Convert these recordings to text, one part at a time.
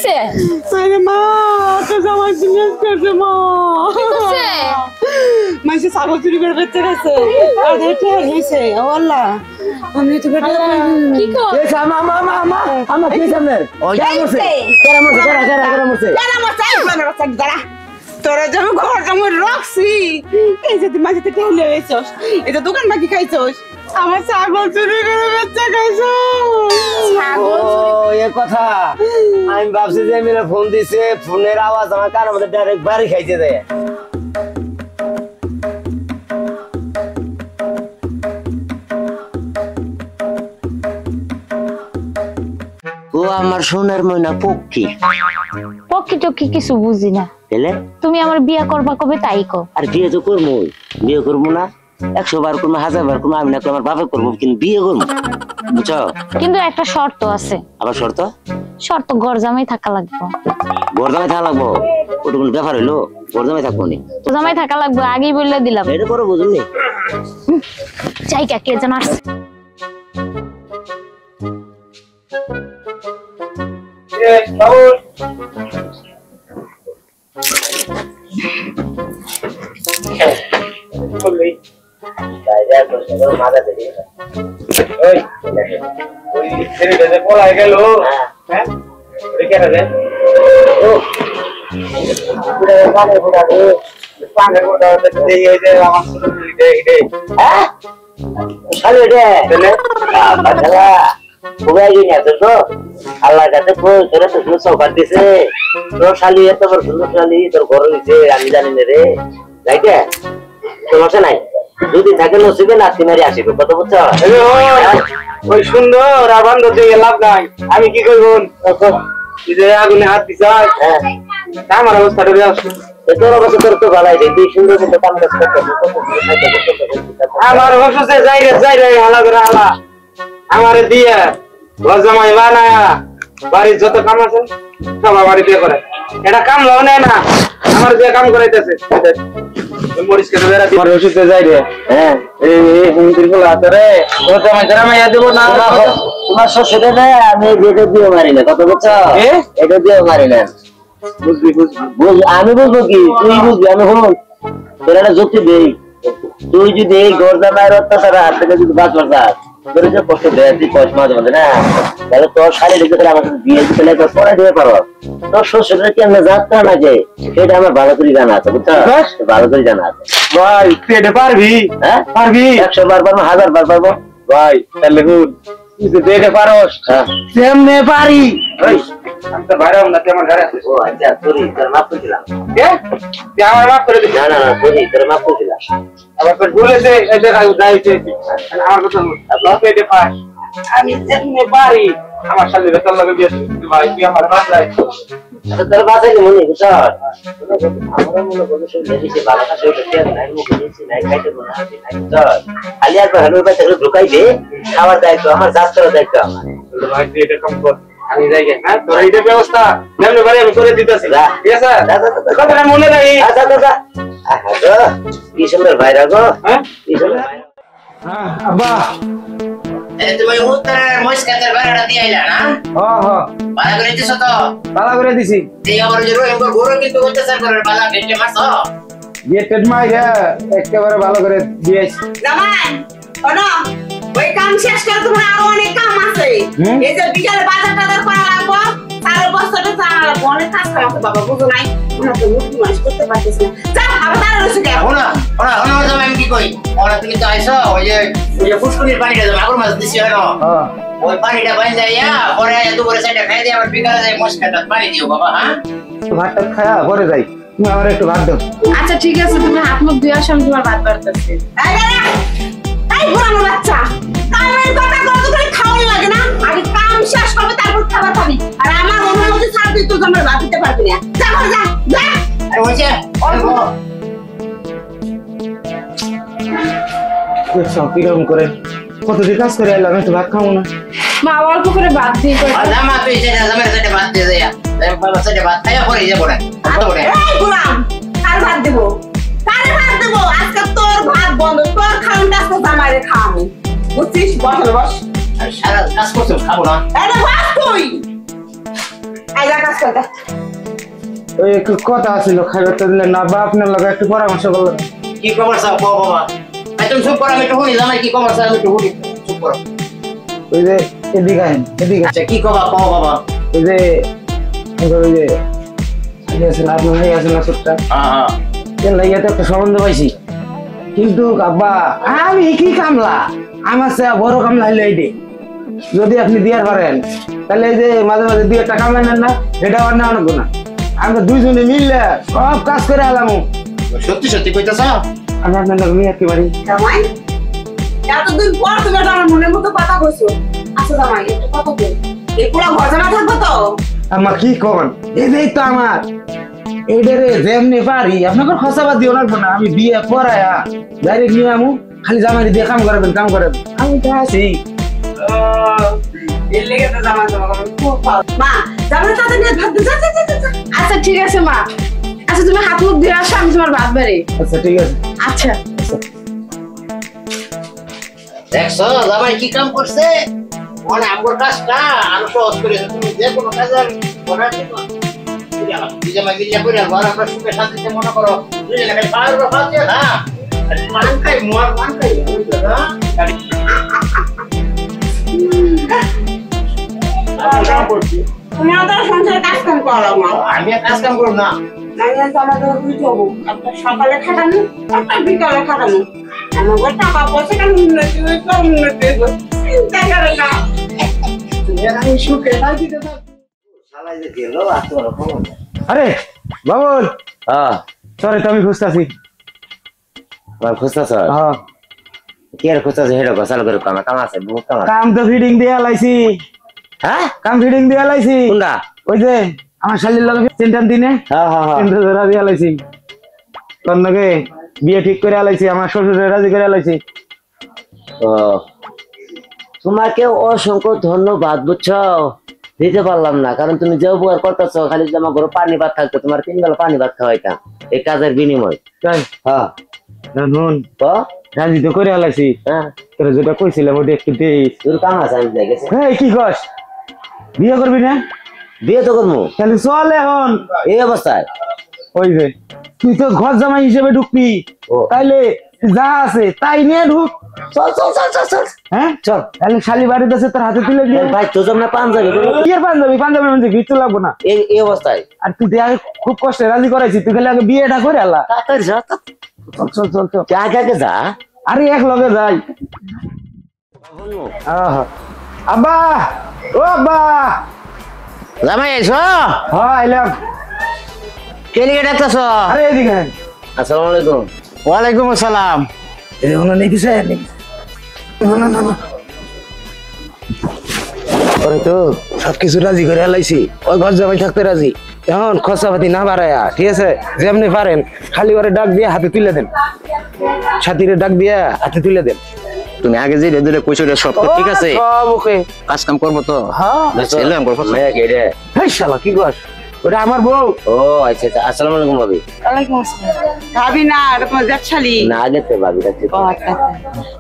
হইছে? আরে মা তো জামাই বিজনেস করছে মা। কি করছে? মাইসে ছাগল চুরি করে বেচতে গেছে আর এটা হইছে ও আল্লাহ আমি তো বেটা কি কর? এই মা মা মা মা আমা কি সামনে ওই কেরা মরছে কেন আমার চাই বলে রাখছ দাঁড়া তোরা যখন ঘর জমে রাখছি এই যে তুই মাঝে টেলে হয়েছস এই যে দোকান বাকি খাইছস আমার ছাগল চুরি করে বেচতে গেছস ও এই কথা আমি ভাবছি যে মেরে ফোন দিছে ফোনের আওয়াজ আমার কানের মধ্যে ডাইরেক্ট বাড়ি খাইতে দেয় ও আমার সোনার ময়না পক্ষী পক্ষী টক্ষী কিছু বুঝি না। এলে তুমি আমার বিয়া করবা কবে তাই কো। আর বিয়ে তো করবো বিয়ে করবো না 100 বার করবো 1000 বার করবো আমি না আমার বাপে করবো কিন্তু বিয়ে করবো বুঝছো কিন্তু একটা শর্ত আছে। আবার শর্ত শর্ত গরজামাই থাকা লাগবে। গরদামে থাকা লাগবো ওটা কোনো ব্যাপার হইলো গরদামে থাকবো নি তো জামাই থাকা লাগবে আগেই বললে দিলাম। এটা করে বুঝুন জায়গা কে যেন আসছে। আল্লাহ কাছে তোরা তো সৌভাগ্য দিছে তোর শালি এত বড় সুন্দর শালি তোর ঘর হইছে আমি জানি না রে রাইটে সমস্যা নাই যদি থাকে নসিবে নাতি মারি আসিব কত বুঝছো ওই সুন্দর আবান্দ দিয়ে লাভ নাই আমি কি করব আগুনে হাত দিছ আমার অবস্থাটা তোর অবস্থা তোর তো ভালাই রে তুই সুন্দর মতো কাম করতে আমার অবস্থা যাই রে হালা করে হালা আমারে দিয়ে জামাই বানায়া বাড়ির যত কাম আছে সব বাড়ি দিয়ে করে এটা কাম লাও নেয় না আমার যে কাম করাইতেছে মরিচ কেটে বেড়া দিয়ে ওষুধে যাই রে হ্যাঁ এই হুমতির গুলো আছে রে ও জামাই জামাইয়া দেবো না তোমার শ্বশুরে না আমি এটা দিয়ে মারি না কত বুঝছো এটা দিয়ে মারি না বুঝবি আমি বুঝবো কি তুই বুঝবি আমি হল তোর একটা যুক্তি দেই তুই যদি এই গরদামায়ের অত্যাচার হাত থেকে যদি বাঁচবার চাস তোর যে কষ্ট দেয় তুই কষ্ট মাঝে মাঝে না তাহলে তোর শাড়ি রেখে তাহলে আমাকে বিয়ে দিতে লাগে পড়াই দিতে পারো তোর শ্বশুররা কি আমরা যাত্রা না যে সেটা আমার ভালো করে জানা আছে বুঝছো ভালো করে জানা আছে ভাই তুই এটা পারবি হ্যাঁ পারবি 100 বার পারবো 1000 বার পারবো ভাই তাহলে হুন তুই তো দেখে পারোস কেমনে পারি আমি তো বাইরে না আমার ঘরে আছে ও আচ্ছা সরি তোর মাফ করে দিলাম কে তুই আমার মাফ করে দিবি না না না সরি তোর মাফ করে দিলাম আবার তোর বলেছে এটা দাইছে আমার কথা আপনি এটা পাস আমি যেমনে পারি আমার সাথে বেতন লাগে বিয়ে ভাই তুই আমার বাসায় তোর বাসায় মনে বুঝছ আমরা মনে করবো সেই বেশি ভালো কাজ হইতে দেন নাই মুখে দিচ্ছি নাই খাইতে মনে হয় নাই বুঝছ খালি একবার হালুর পাতে ঢুকাই দে খাওয়ার দায়িত্ব আমার যাত্রার দায়িত্ব আমার ভাই তুই এটা কম কর আমি যাই না তোর এইটা ব্যবস্থা যেমনে পারি আমি করে দিতেছি ঠিক আছে কথাটা মনে নাই আচ্ছা দাদা কি সুন্দর ভাইরা গো হ্যাঁ কি সুন্দর হ্যাঁ আব্বা তুমি উত্তরের মস্কাতের বাড়াটা দিয়ে আইলা না বালা করে দিছো তো বালা করে দিছি এই আমার যে রোহিঙ্গা ঘোরো কিন্তু অত্যাচার করে বালা গেটে মারছো গেটেড মাইরা একেবারে ভালো করে দিয়েছি জামাই ওনো ওই কাম শেষ করে তোমার আরো অনেক কাম আছে এই যে বিকালে বাজার টাজার করা লাগবো তার বস্তাটা চালা লাগবো অনেক কাজ করা আছে বাবা বুঝো নাই ওনা তো মুখ মাস করতে পারছিস না যা আবার তার রসে গেল ওনা যাবে আমি কি কই ওনা তুমি তো আইছো ওই যে পুষ্করির পানিটা যে মাগুর মাছ দিছি হলো ওই পানিটা বাইন যাইয়া পরে দুপুরে সাইডে খাই দিয়ে আবার বিকালে যাই মস্কাটা পানি দিও বাবা হ্যাঁ ভাতটা খায়া পরে যাই তুমি আমার একটু ভাত দাও আচ্ছা ঠিক আছে তুমি হাত মুখ ধুয়ে আসো আমি তোমার ভাত বাড়তেছি এই ঘোরানো বাচ্চা কামের কথা কত করে খাওয়াই লাগে না আগে কাম শেষ করবে তারপর খাবার খাবি আর আমার অনুমতি ছাড় দিই তো আমরা ভাত দিতে পারবি না যা ঘর যা যা আর ওই যে সব কিরকম করে কতদিন কাজ করে এলাম একটু ভাত খাবো না মা অল্প করে ভাত দিয়ে জামা তুই সেটা জামার সাথে ভাত দিয়ে যাইয়া বাবা সাথে ভাত খাইয়া পরে যাবো না এই গোলাম কার ভাত দেব কারে ভাত দেব আজকে তোর ভাত বন্ধ তোর খাওয়াটা আজকে জামাইরে খাওয়াবো বুঝছিস বস আর সারা কাজ করছো খাবো না আরে ভাত তুই কাজা কাজ করতে ওই একটু কথা ছিল খাইবার তো দিলেন না বা আপনার লগে একটু পরামর্শ করলাম। কি খবর স্যার কও বাবা তুমি চুপ করো আমি একটু শুনি জামাই কি খবর স্যার আমি একটু শুনি চুপ করো ওই যে এদিকে আইন এদিকে আচ্ছা কি খবর কও বাবা ওই যে আপনার মেয়ে আছে না ছোট্টা হ্যাঁ তেল লাগিয়ে তো একটা সম্বন্ধ পাইছি কিন্তু আব্বা আমি কি কামলা আমার সে বড় কামলা হইলো এইটি যদি আপনি দিয়ে পারেন তাহলে এই যে মাঝে মাঝে 2 টাকা নেন না এটা আর না অনেক না আমরা দুইজনে মিললে সব কাজ করে আলাম সত্যি সত্যি কইতাছ আমি আপনার মেয়ে কি বাড়ি জামাই এতদিন পর তুমি একটা আমার মনের মতো কথা কইছো আচ্ছা জামাই একটা কথা কই এই পুরো ঘর জানা থাকবো তো আমার কি কন এই তো আমার এইটারে যেমনি পারি আপনাকে খসাবা দিও লাগবে না আমি বিয়ে পড়ায়া ডাইরেক্ট নিয়ে আমু খালি জামাই দিয়ে কাম করাবেন আমি তো আছি এর লেগে তো জামাই খুব ভালো মা জামাই তাতে নিয়ে ভাত যা যা যা যা আচ্ছা ঠিক আছে মা আচ্ছা তুমি হাত মুখ ধুয়ে আসো আমি তোমার ভাত বাড়ি আচ্ছা ঠিক আছে আচ্ছা দেখছো জামাই কি কাম করছে মানে আমার কাজটা আমি সহজ করে তুমি যে কোনো কাজের করার জন্য জামাই গিয়া করে ঘর আমরা সুখে শান্তিতে মনে করো দুজনে খালি পাড়ার উপর ফাঁস দিয়ে না মান খাই বুঝছো না তুমি আমাদের সংসারে কাজ কাম করো মা আমি আর কাজ কাম করব না নাইলে আমাদের দুইটা হবো একটা সকালে খাটানো একটা বিকালে খাটানো আমার টাকা পয়সা কেন উন্নতি হয়েছে উন্নতি হয়েছে চিন্তা করে না তুমি আর আমি সুখে শান্তিতে থাকবো আরে বাবুল হ্যাঁ সরি তো আমি খুঁজতেছি আমার খুঁজতা স্যার হ্যাঁ কি আর খুঁজতাছে হেডো চালু করে কাম আছে বহুত কাম আছে কাম তো ফিডিং দিয়ে লাইছি হ্যাঁ কাম ফিডিং দিয়ে লাইছি কোনটা ওই যে আমার শালির লগে চিন্তান দিনে হ্যাঁ হ্যাঁ হ্যাঁ চিন্তা ধরা দিয়ে লাইছি তোর নাকি বিয়ে ঠিক করে লাইছি আমার শ্বশুরে রাজি করে লাইছি ও তোমাকে অসংখ্য ধন্যবাদ বুঝছো দিতে পারলাম না কারণ তুমি যে উপকার করতেছো খালি যদি আমার ঘরে পানি ভাত থাকতো তোমার 3 বেলা পানি ভাত খাওয়াইতাম এই কাজের বিনিময় তাই হ্যাঁ নুন তো রাজি তো করে লাইছি হ্যাঁ তোর যেটা কইছিলাম ওটা একটু দেই তোর কাম আছে আমি যাই গেছি এই কি কস বিয়ে করবি না বিয়ে তো করবো তাহলে চল এখন এই অবস্থায় ওই যে তুই তো ঘর জামাই হিসেবে ঢুকবি ও। তাইলে যা আছে তাই নিয়ে ঢুক চল চল চল চল চল হ্যাঁ চল তাহলে শালি বাড়িতে আছে তোর হাতে তুলে দিয়ে ভাই তোর জন্য পাঞ্জাবি কি আর পাঞ্জাবি মানে কিছু লাগবো না এই অবস্থায় আর তুই আগে খুব কষ্টে রাজি করাইছি তুই খালি আগে বিয়েটা করে আল্লাহ তাড়াতাড়ি যা তো। চল চল চল চল আগে আগে যা আরে এক লগে যাই আহা। আব্বা ও আব্বা জামাই আইছো হ্যাঁ আইলাম কে লিগে ডাকতেছ আরে এদিকে আয়। আসসালামু আলাইকুম ওয়ালাইকুম আসসালাম এই হলো নাকি স্যার না না না ওরে তো সবকিছু রাজি করে আলাইছি ওই ঘর জামাই থাকতে রাজি এখন খরচাপাতি না বাড়ায়া ঠিক আছে যেমনি পারেন খালি করে ডাক দিয়ে হাতে তুলে দেন সাথীরে ডাক দিয়ে হাতে তুলে দেন তুমি আগে যে রেদুরে কইছো রে সব তো ঠিক আছে সব ওকে কাজ কাম করবো তো হ্যাঁ ছেলে আম করবো মায়া কে রে হেই শালা কি কস ওটা আমার বউ ও আচ্ছা আচ্ছা আসসালামু আলাইকুম ভাবি ওয়ালাইকুম আসসালাম ভাবি না এটা তোমার জ্যাঠালি না আগে তো ভাবি রাখছি ও আচ্ছা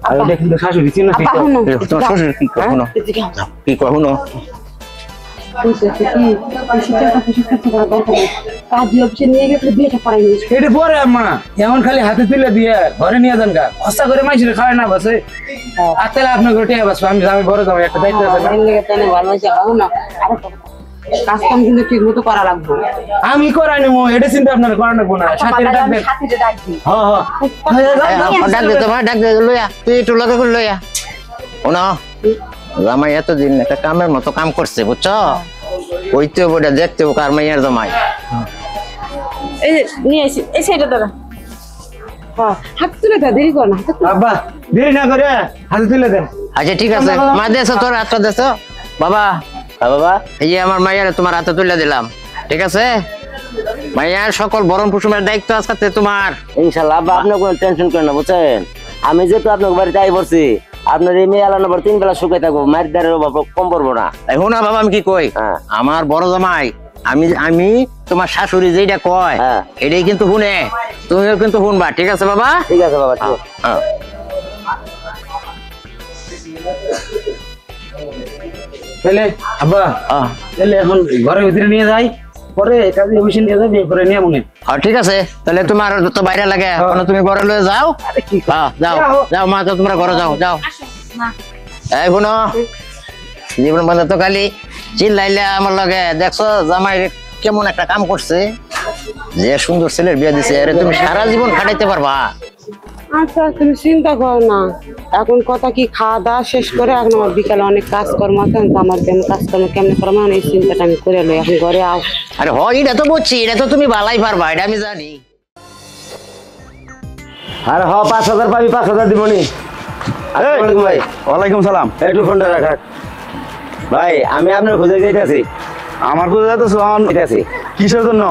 আর ওটা কিন্তু শাশুড়ি চিনো ঠিক আপা শুনো তোমার শ্বশুর কি কখনো এদিকে আও। কি কখনো এটা পরে আম্মা এমন খালি হাতে তুলে দিয়ে ঘরে নিয়ে যান গা খসা করে মাইসিরে খায় না বসে আর তাহলে আপনার ঘরে টিয়া বসবো আমি বড় যাবো একটা দায়িত্ব আছে না? কাজ কাম কিন্তু ঠিক মতো করা লাগবে আমি করাই নেবো এটা চিন্তা আপনার করা নেবো না সাথে ডাকবেন হ্যাঁ হ্যাঁ ডাক দে তোমার ডাক দে লইয়া তুই একটু লগে করে লইয়া ওনা জামাই এতদিন একটা কামের মতো কাম করছে বুঝছো ওইতে বড় দেখতে ও কার মাইয়ার জামাই এই যে নিয়ে আসি এই সাইডে দাঁড়া হাত তুলে দাও দেরি কর না হাত তুলে আব্বা দেরি না করে হাতে তুলে দেন আচ্ছা ঠিক আছে মা দেছো তোর হাতটা দেছো বাবা হ্যাঁ বাবা এই যে আমার মাইয়ারে তোমার হাতে তুলে দিলাম ঠিক আছে মাইয়ার সকল ভরণ পোষণের দায়িত্ব আজকে তোমার ইনশাআল্লাহ আব্বা আপনি কোনো টেনশন করেন না বুঝছেন আমি যেহেতু আপনার বাড়িতে আই পড়ছি আপনার এই মেয়ে আলানোর পর 3 বেলা শুকাই থাকবো মায়ের দ্বারের অভাব কম পড়বো না এখন না বাবা আমি কি কই হ্যাঁ। আমার বড় জামাই আমি তোমার শাশুড়ি যেটা কয় হ্যাঁ। এটাই কিন্তু শুনে তুমিও কিন্তু শুনবা ঠিক আছে বাবা ঠিক আছে বাবা ঠিক আছে হ্যাঁ তাহলে আব্বা তাহলে এখন ঘরের ভিতরে নিয়ে যাই, পরে কাজে অফিসে নিয়ে যাই, করে নিয়ে মনে। ঠিক আছে, তাহলে তোমার তো বাইরে লাগে, এখন তুমি ঘরে লয়ে যাও। যাও যাও মা, যাও তোমরা ঘরে যাও। যাও এই শুনো, জীবন বন্ধু তো খালি চিল্লাইলে আমার লগে। দেখছো জামাই কেমন একটা কাম করছে, যে সুন্দর ছেলের বিয়ে দিছে, আরে তুমি সারা জীবন খাটাইতে পারবা। আচ্ছা তুমি চিন্তা করো না, এখন কথা কি খাওয়া দাওয়া শেষ করে এখন আমার বিকালে অনেক কাজকর্ম আছে, আমার কাজকর্ম কেমন করবো এই চিন্তাটা আমি করে লই, এখন ঘরে আও। আরে এটা তো বুঝছি, এটা তো তুমি ভালাই পারবা, এটা আমি জানি। আরে 5,000 পাবি, 5,000 দিবনি। ভাই ওয়ালাইকুম সালাম। একটু ফোনটা রাখ ভাই, আমি আপনার খুঁজে যেতেছি। আমার খুঁজে যাইতেছো? যেতেছি কিসের জন্য?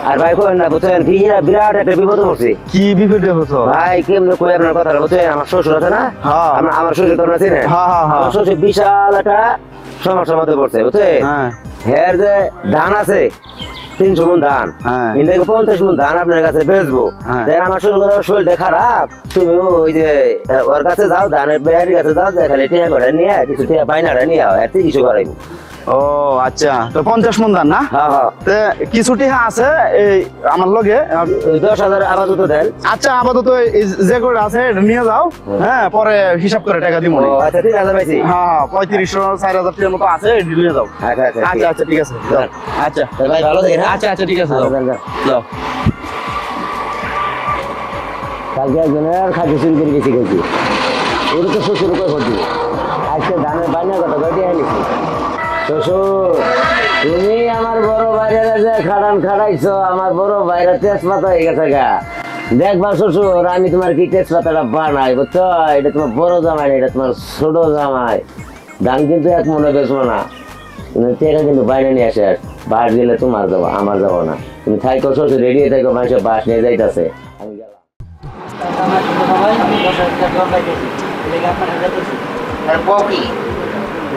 আর ভাই কই না বুঝছেন, বিরাট একটা বিপদ পড়ছি। কি বিপদে হতো ভাই? কেমনে কই আপনার কথা বুঝছেন? আমার শ্বশুর আছে না, আমার শ্বশুর তো আছে না, আমার শ্বশুর বিশাল একটা সমস্যার মধ্যে পড়ছে বুঝছেন। হের যে ধান আছে 300 মণ ধান, কিন্তু 50 মণ ধান আপনার কাছে বেচবো। আমার শরীরটা খারাপ, তুমি ওই যে ওর কাছে যাও, ধানের বেহারির কাছে যাও, খালি টিয়া করে নিয়ে কিছু টিয়া বাইনাটা নিয়ে আও, এর কিছু করাইবো। ও আচ্ছা, তো 50 মণ ধান না? কিছু টিহা আছে এই আমার লগে, 10,000 আপাতত দেন। আচ্ছা আপাতত যে করে আছে এটা নিয়ে যাও, হ্যাঁ পরে হিসাব করে টাকা দিব। আচ্ছা 3,000 পাইছি। 3500 4,000 টাকার মতো আছে, নিয়ে যাও। আচ্ছা আচ্ছা ঠিক আছে, আচ্ছা ভাই ভালো দেখেন। আচ্ছা আচ্ছা ঠিক আছে, যাও। কালকে একজনের খাদ্য চুরি করে গেছি গেছি, ওর তো শ্বশুর করে ভর্তি। আজকে ধানের বাইনা কথা বইটি আনিছি। শ্বশুর, তুমি আমার বড় বাইরে যে খাড়াইছো, আমার বড় বাইরে তেজপাতা হয়ে গেছে গা। দেখবা শ্বশুর, আমি তোমার কি তেজপাতাটা বানাই বুঝছো? এটা তোমার বড় জামাই, এটা তোমার ছোট জামাই। ধান কিন্তু এক মনে বেচবো না, তেরা কিন্তু বাইরে নিয়ে আসে। বাস গেলে তোমার যাবো, আমার যাবো না। তুমি থাইকো শ্বশুর, রেডি থাইকো, মানুষের বাস নিয়ে যাইতেছে। আমি গেলাম।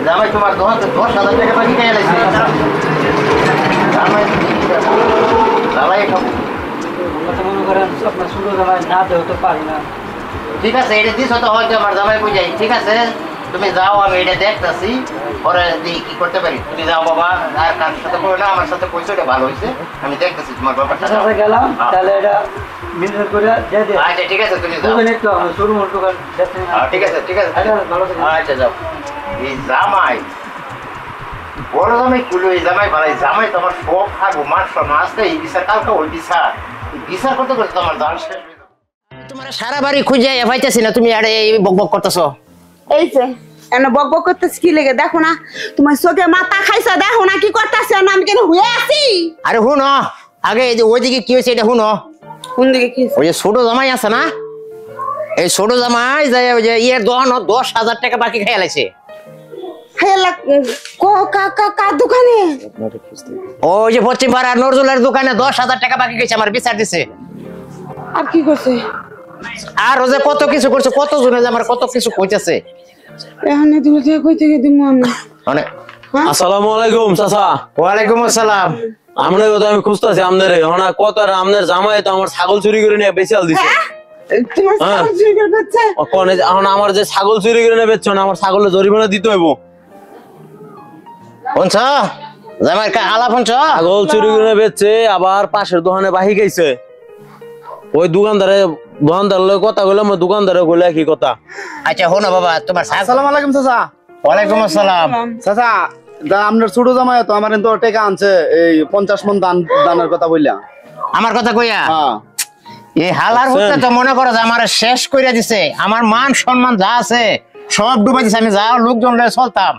জামাই তোমার 10,000 টাকা বাকি খেয়ে লাগছে। ঠিক আছে, এটা দিস তো হয়তো আমার জামাই বুঝাই। ঠিক আছে তুমি যাও, আমি এটা দেখতেছি, পরে কি করতে পারি। তুমি যাও বাবা, আর কার সাথে করো না, আমার সাথে পয়সা, ভালো হয়েছে, আমি দেখতেছি তোমার ব্যাপারটা। গেলাম তাহলে এটা মিনিট করে দিয়ে দে। আচ্ছা ঠিক আছে, তুমি যাও। একটু আমরা শুরু মতো দেখতে। ঠিক আছে ঠিক আছে, ভালো থাকো। আচ্ছা যাও। এই জামাই বড় জামাই কুলো, এই জামাই ভালো, এই জামাই তোমার সব খাবো, মার সম্মান আসতে, এই বিচার কালকে ওই বিচার, এই বিচার করতে করতে তোমার দান শেষ হয়ে যাবে। তোমার সারা বাড়ি খুঁজে পাইতেছি না, তুমি আরে এই বক বক করতেছো। এই যে এনে বক বক করতেছ কি লেগে? দেখো না তোমার চোখে মাথা খাইছে, দেখো না কি করতেছ? আমি কেন হয়ে আছি? আরে হুনো, আগে এই যে ওইদিকে কি হয়েছে এটা হুনো। কোন দিকে কি? ওই যে ছোট জামাই আছে না, এই ছোট জামাই যায় ওই যে ইয়ের দোকান 10,000 টাকা বাকি খেয়ে লাগছে। কার দোকানে? ওই যে পশ্চিম পাড়া নজরুলের দোকানে 10,000 টাকা বাকি গেছে, আমার বিচার দিছে। আর কি করছে? আর ও যে কত কিছু করছে, কত জনে যে আমার কত কিছু কইতেছে। এখন এদিকে থেকে কই থেকে দিমু আমি? মানে আসসালামু আলাইকুম চাচা। ওয়ালাইকুম আসসালাম। আপনার কথা আমি খুঁজতেছি, আপনার মানে কত আপনার জামাই তো আমার ছাগল চুরি করে নিয়ে বেচাল দিছে। তোমার ছাগল চুরি করে বেচছে? এখন আমার যে ছাগল চুরি করে নিয়ে বেচছো না, আমার ছাগলের জরিমানা দিতে হইব। শুনছ জামাই আলাপ শুনছ? ছাগল চুরি করে নিয়ে বেচছে, আবার পাশের দোকানে বাহি গেছে। ওই দোকানদার লয় কথা কইলাম, ওই দোকানদারে কইলে কি কথা। আচ্ছা শোনো বাবা, তোমার আসসালামু আলাইকুম চাচা। ওয়ালাইকুম আসসালাম। চাচা, আপনার ছোট জামাই তো আমার তো টাকা আনছে, এই 50 মণ দানের কথা বললা। আমার কথা কইয়া এই হালার হচ্ছে তো মনে করো যে আমার শেষ কইরা দিছে, আমার মান সম্মান যা আছে সব ডুবাই দিছে। আমি যা লোকজন লয়ে চলতাম,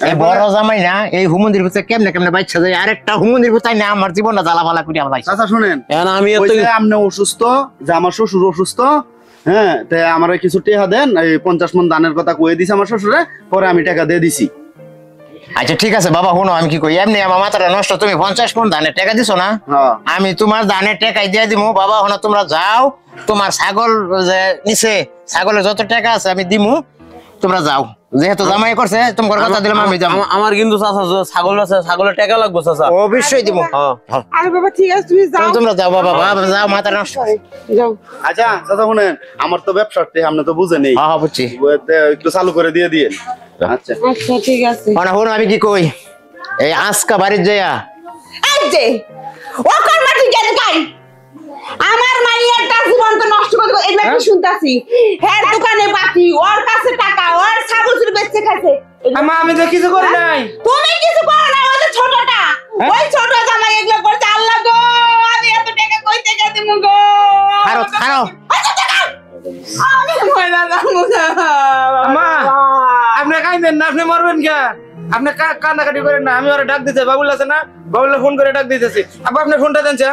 এই বড় জামাই না এই হুমন্দির ভিতরে কেমনে কেমনে বাচ্চা যায়, আরেকটা হুমন্দির ভিতরে না আমার জীবনটা জ্বালাপালা করে আমার। চাচা শুনেন, আমি আপনি অসুস্থ, যে আমার শ্বশুর অসুস্থ, হ্যাঁ তাই আমার কিছু টাকা দেন। এই 50 মণ ধানের কথা কয়ে দিছে আমার শ্বশুরে, পরে আমি টাকা দিয়ে দিছি। আচ্ছা ঠিক আছে বাবা, শোনো আমি কি কই, এমনি আমার মাথাটা নষ্ট। তুমি 50 মণ ধানের টাকা দিছো না, আমি তোমার ধানের টাকাই দিয়ে দিমু বাবা। শোনো তোমরা যাও, তোমার ছাগল যে নিছে, ছাগলের যত টাকা আছে আমি দিমু, তোমরা যাও যেহেতু জামাই করছে তোমার কথা দিলাম আমি যাবো আমার কিন্তু চাচা ছাগল আছে, ছাগলের টাকা লাগবে চাচা। অবশ্যই দিব আরে বাবা ঠিক আছে তুমি যাও তোমরা যাও বাবা যাও মাথা নষ্ট যাও। আচ্ছা চাচা শুনেন, আমার তো ব্যবসাতে আপনি তো বুঝেন হ্যাঁ বুঝছি একটু চালু করে দিয়ে দিয়েন। আচ্ছা আচ্ছা ঠিক আছে। হন আমি কি কই এই আজকা বাড়ির যাইয়া এই যে ও কোন মাটি গেল কাই আমার মাইয়াটা জীবন তো নষ্ট করে দেবো এগুলা কি শুনতাছি হ্যাঁ দোকানে বাকি ওর কাছে টাকা ওর ছাগল চুরি বেচতে খাইছে আমা আমি তো কিছু করি নাই তুমি কিছু করো না ওই যে ছোটটা ওই ছোট জামাই এগুলো করছে আল্লাহ গো আমি এত টাকা কই থেকে দিমু গো খারো খারো আমি মরে যাবো আমা আপনি কাইবেন না আপনি মরবেন কে আপনি কান্নাকাটি করেন না আমি ওরা ডাক দিতে বাবুল আছে না বাবুল ফোন করে ডাক দিতেছি আবার আপনি ফোনটা দেন চা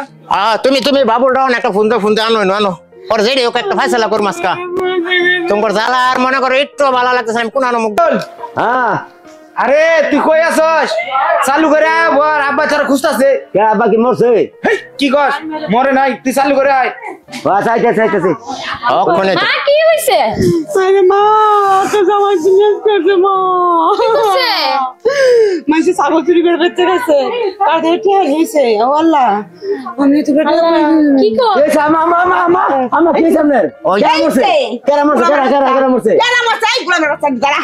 তুমি বাবুল রাও একটা ফোন আনো আনো ওর যেড়ে ওকে একটা ফয়সালা কর মাসকা তোমার জ্বালা আর মনে করো একটু ভালো লাগতেছে আমি কোন আনো মুখ হ্যাঁ আরে তুই কই আছস চালু করে আয় বর আব্বা ছাড়া খুঁজতাছে কে আব্বা কি মরছে? হেই কি কস মরে নাই তুই চালু করে আয় আচ্ছা আইতেছে ওখানে মা কি হইছে? আরে মা তো জামাই জিনিস করছে মা কি করছে? মাসে ছাগল চুরি করে বেচতে গেছে আর দেখে নিছে ও আল্লাহ আমি তো বেটা কি কর? আমার কি সামনে ওই কেরা মরছে কেন আমার চাই গুলো রাস্তা দাঁড়া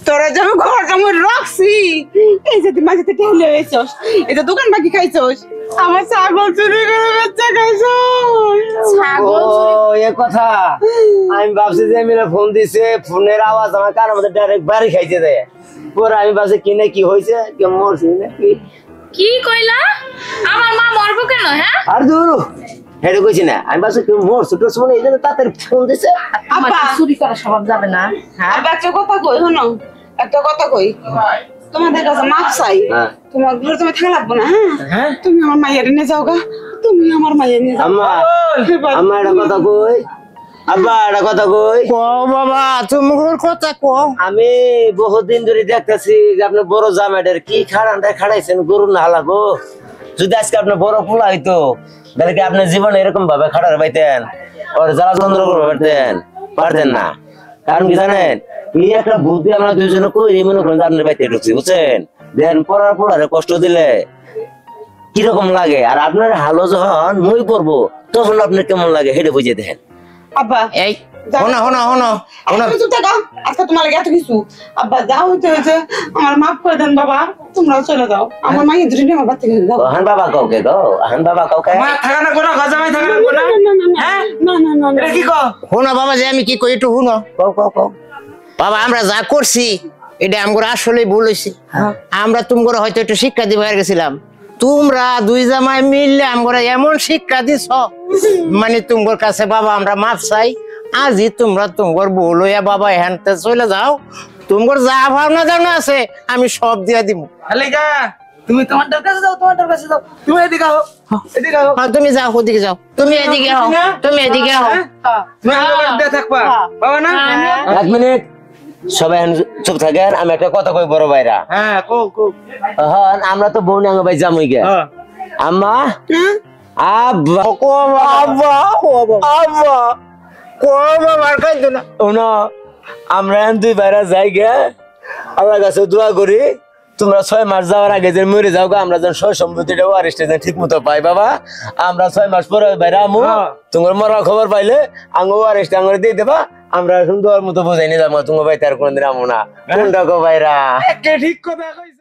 তোরা যখন ঘর জমে রাখছি এই যে তুই মাঝে ঠেলে এসছস এই যে দোকান বাকি খাইছস আমার ছাগল চুরি করে বেচতে খাইছস ও এ কথা আমি ভাবছি যে মেরে ফোন দিছে, ফোনের আওয়াজ আমার কানের মধ্যে ডাইরেক্ট বাড়ি খাইছে দেয়। পরে আমি ভাবছি কি না কি হয়েছে, কি মরছি নাকি। কি কইলা? আমার মা মরবো কেন? হ্যাঁ আর দূর হেঁটে কইছি না, আমি ভাবছি কেউ মরছে টরছে মনে এই জন্য তাড়াতাড়ি ফোন দিছে। আব্বা চুরি করা স্বভাব যাবে না হ্যাঁ বাচ্চা কথা কই শোনো একটা কথা কই তোমাদের কাছে মাপ চাই হ্যাঁ। তোমার ঘরে তুমি থাকা লাগবে না হ্যাঁ তুমি আমার মাইয়ারে নিয়ে যাও গা তুমি আমার মাইয়ারে নিয়ে যাও আম্মা আম্মা একটা কথা কই, আব্বা একটা কথা কই। বাবা তুমি কথা কো আমি বহুদিন ধরে দেখতেছি যে আপনি বড় জামাইটার কি খাড়ানটা খাড়াইছেন গরু না হালাগো। যদি আজকে আপনি বড় পোলা হইতো তাহলে কি আপনার জীবনে এরকম ভাবে খাড়ার পাইতেন, ওর জ্বালা যন্ত্র করতে পারতেন না। কারণ কি জানেন, এই একটা বুদ্ধি আমরা দুইজনে করি মনে করেন আপনার বাড়িতে ঢুকছি বুঝছেন। দেখেন পড়ার পড়ারে কষ্ট দিলে কিরকম লাগে, আর আপনার হালো যখন মই পড়বো তখন আপনার কেমন লাগে হেঁটে বুঝে দেখেন। আব্বা এই হনো হনো হনো হনো চুপ থাকো আজকে তোমার লাগে এত কিছু আব্বা যাও হইতে হয়েছে আমার মাফ করে দেন বাবা তোমরা চলে যাও আমার মাইয়া দুটো নিয়ে আমার বাচ্চা খেয়ে যাও হান বাবা কাউকে গো, হান বাবা কাউকে। মা থাকা না কোনা জামাই থাকা না কোনা হ্যাঁ না না না এটা কি কও শোনো বাবা যে আমি কি কই একটু শুনো বাবা আমরা যা করছি এটা আমরা আসলে ভুল হয়েছি। আমরা তোমরা হয়তো একটু শিক্ষা দিতে পারে গেছিলাম, তোমরা দুই জামাই মিললে আমরা এমন শিক্ষা দিছ মানে তোমার কাছে বাবা আমরা মাপ চাই। আজই তোমরা তোমার বউ লইয়া বাবা এখানতে চলে যাও, তোমার যা ভাবনা জানা আছে আমি সব দিয়া দিব। আলেগা তুমি তোমার কাছে যাও তুমি এদিকে আও হ্যাঁ তুমি যাও ওদিকে যাও, তুমি এদিকে হও তুমি এদিকে হও। তুমি আমার দিয়ে থাকবা বাবা না এক মিনিট সবাই এখন চুপ থাকেন, আমি একটা কথা কই বড় ভাইরা। হ্যাঁ কো হন আমরা তো বউ নাঙ্গ ভাই জামুই গে আম্মা আব্বা আব্বা আব্বা আর কাইতো না ওনা আমরা দুই ভাইরা যাই গে আল্লাহর কাছে দোয়া করি তোমরা 6 মাস যাওয়ার আগে যে মরে যাও গা, আমরা যেন সয় সম্পত্তিটা ওয়ারিশটা যেন ঠিক মতো পাই বাবা। আমরা 6 মাস পরে বাইরে আমু তোমার মরার খবর পাইলে আঙ্গ ওয়ারিশটা আঙ্গুরে দিয়ে দেবা, আমরা সুন্দর মতো বোঝাই নিয়ে যাবো তোমার ভাই তার কোনদিন আমু না। কোনটা গো ভাইরা ঠিক কথা কইছ।